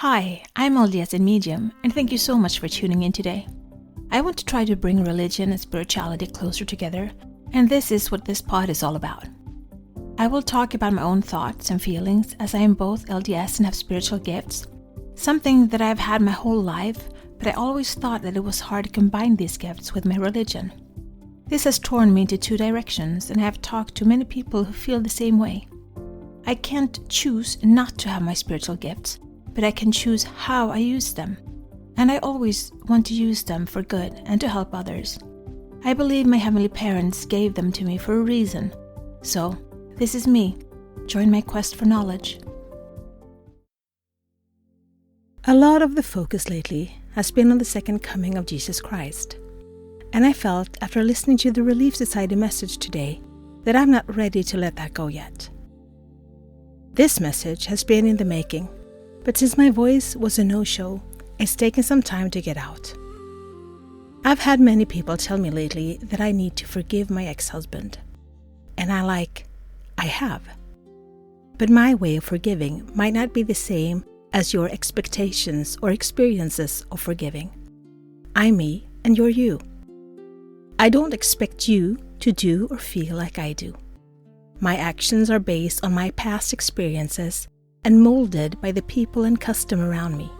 Hi, I'm LDS in Medium, and thank you so much for tuning in today. I want to try to bring religion and spirituality closer together, and this is what this pod is all about. I will talk about my own thoughts and feelings as I am both LDS and have spiritual gifts, something that I have had my whole life, but I always thought that it was hard to combine these gifts with my religion. This has torn me into two directions, and I have talked to many people who feel the same way. I can't choose not to have my spiritual gifts, but I can choose how I use them. And I always want to use them for good and to help others. I believe my heavenly parents gave them to me for a reason. So, this is me. Join my quest for knowledge. A lot of the focus lately has been on the second coming of Jesus Christ. And I felt, after listening to the Relief Society message today, that I'm not ready to let that go yet. This message has been in the making, but since my voice was a no-show, it's taken some time to get out. I've had many people tell me lately that I need to forgive my ex-husband. And I have. But my way of forgiving might not be the same as your expectations or experiences of forgiving. I'm me and you're you. I don't expect you to do or feel like I do. My actions are based on my past experiences and molded by the people and custom around me,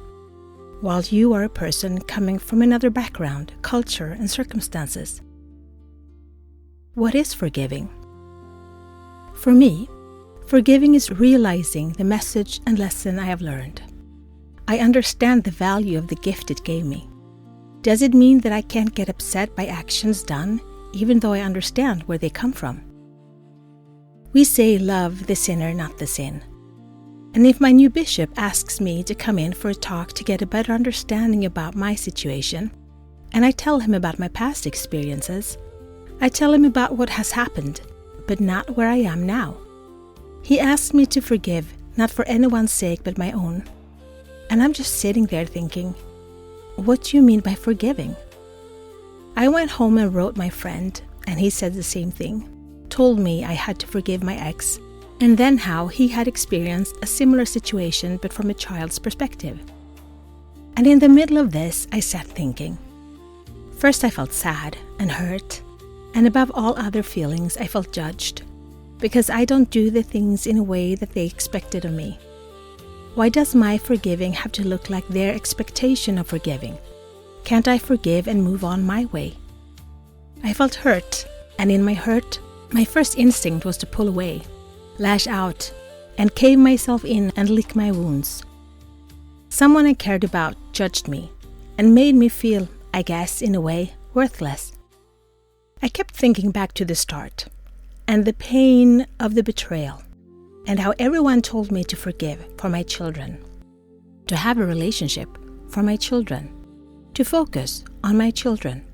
while you are a person coming from another background, culture, and circumstances. What is forgiving? For me, forgiving is realizing the message and lesson I have learned. I understand the value of the gift it gave me. Does it mean that I can't get upset by actions done, even though I understand where they come from? We say love the sinner, not the sin. And if my new bishop asks me to come in for a talk to get a better understanding about my situation, and I tell him about my past experiences, I tell him about what has happened, but not where I am now. He asks me to forgive, not for anyone's sake but my own. And I'm just sitting there thinking, what do you mean by forgiving? I went home and wrote my friend, and he said the same thing. Told me I had to forgive my ex, and then how he had experienced a similar situation but from a child's perspective. And in the middle of this, I sat thinking. First I felt sad and hurt, and above all other feelings I felt judged, because I don't do the things in a way that they expected of me. Why does my forgiving have to look like their expectation of forgiving? Can't I forgive and move on my way? I felt hurt, and in my hurt, my first instinct was to pull away, lash out, and cave myself in and lick my wounds. Someone I cared about judged me and made me feel, I guess, in a way, worthless. I kept thinking back to the start and the pain of the betrayal and how everyone told me to forgive for my children, to have a relationship for my children, to focus on my children.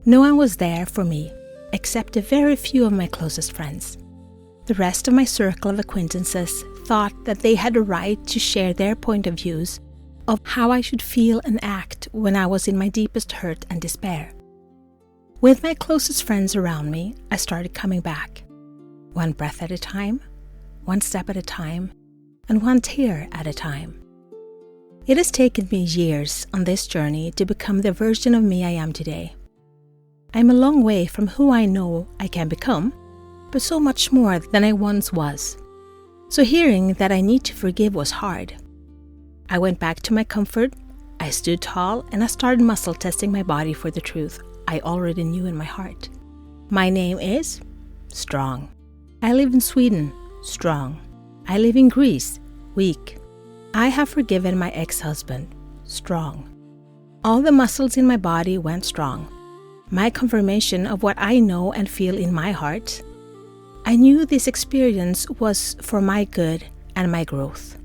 No one was there for me except a very few of my closest friends. The rest of my circle of acquaintances thought that they had a right to share their point of views of how I should feel and act when I was in my deepest hurt and despair. With my closest friends around me, I started coming back. One breath at a time, one step at a time, and one tear at a time. It has taken me years on this journey to become the version of me I am today. I'm a long way from who I know I can become, but so much more than I once was. So hearing that I need to forgive was hard. I went back to my comfort, I stood tall, and I started muscle testing my body for the truth I already knew in my heart. My name is Strong. I live in Sweden. Strong. I live in Greece. Weak. I have forgiven my ex-husband. Strong. All the muscles in my body went strong. My confirmation of what I know and feel in my heart. I knew this experience was for my good and my growth.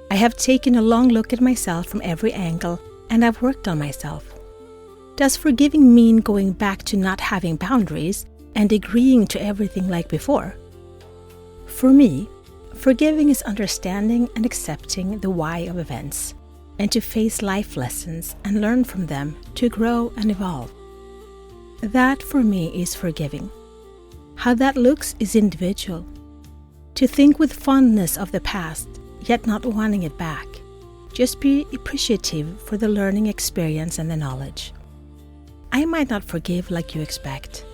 I have taken a long look at myself from every angle, and I've worked on myself. Does forgiving mean going back to not having boundaries and agreeing to everything like before? For me, forgiving is understanding and accepting the why of events, and to face life lessons and learn from them to grow and evolve. That for me is forgiving. How that looks is individual. To think with fondness of the past, yet not wanting it back. Just be appreciative for the learning experience and the knowledge. I might not forgive like you expect,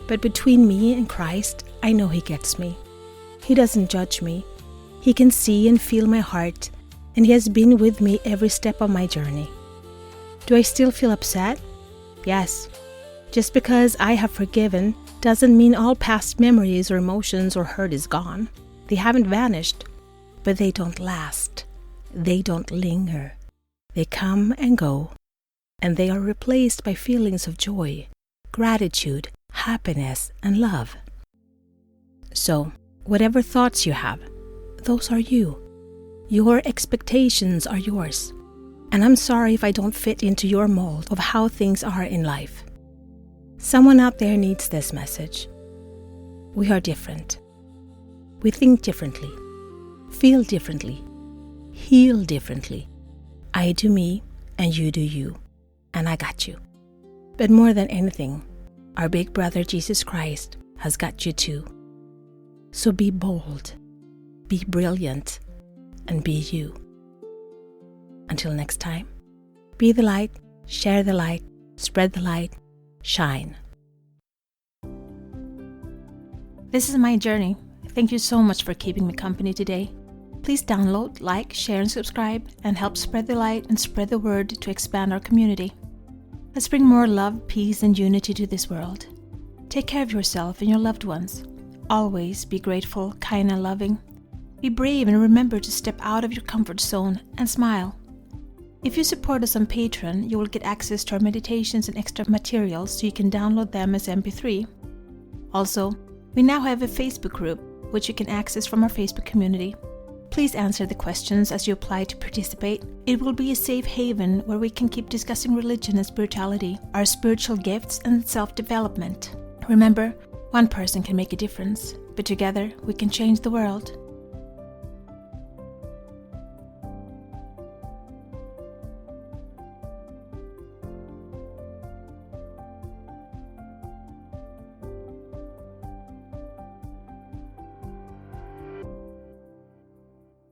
but between me and Christ, I know He gets me. He doesn't judge me. He can see and feel my heart, and He has been with me every step of my journey. Do I still feel upset? Yes. Just because I have forgiven doesn't mean all past memories or emotions or hurt is gone. They haven't vanished, but they don't last. They don't linger. They come and go, and they are replaced by feelings of joy, gratitude, happiness, and love. So, whatever thoughts you have, those are you. Your expectations are yours. And I'm sorry if I don't fit into your mold of how things are in life. Someone out there needs this message. We are different. We think differently, feel differently, heal differently. I do me and you do you, and I got you. But more than anything, our big brother Jesus Christ has got you too. So be bold, be brilliant, and be you. Until next time, be the light, share the light, spread the light, shine. This is my journey. Thank you so much for keeping me company today. Please download, like, share, and subscribe, and help spread the light and spread the word to expand our community. Let's bring more love, peace, and unity to this world. Take care of yourself and your loved ones. Always be grateful, kind, and loving. Be brave and remember to step out of your comfort zone and smile. If you support us on Patreon, you will get access to our meditations and extra materials so you can download them as MP3. Also, we now have a Facebook group, which you can access from our Facebook community. Please answer the questions as you apply to participate. It will be a safe haven where we can keep discussing religion and spirituality, our spiritual gifts, and self-development. Remember, one person can make a difference, but together we can change the world.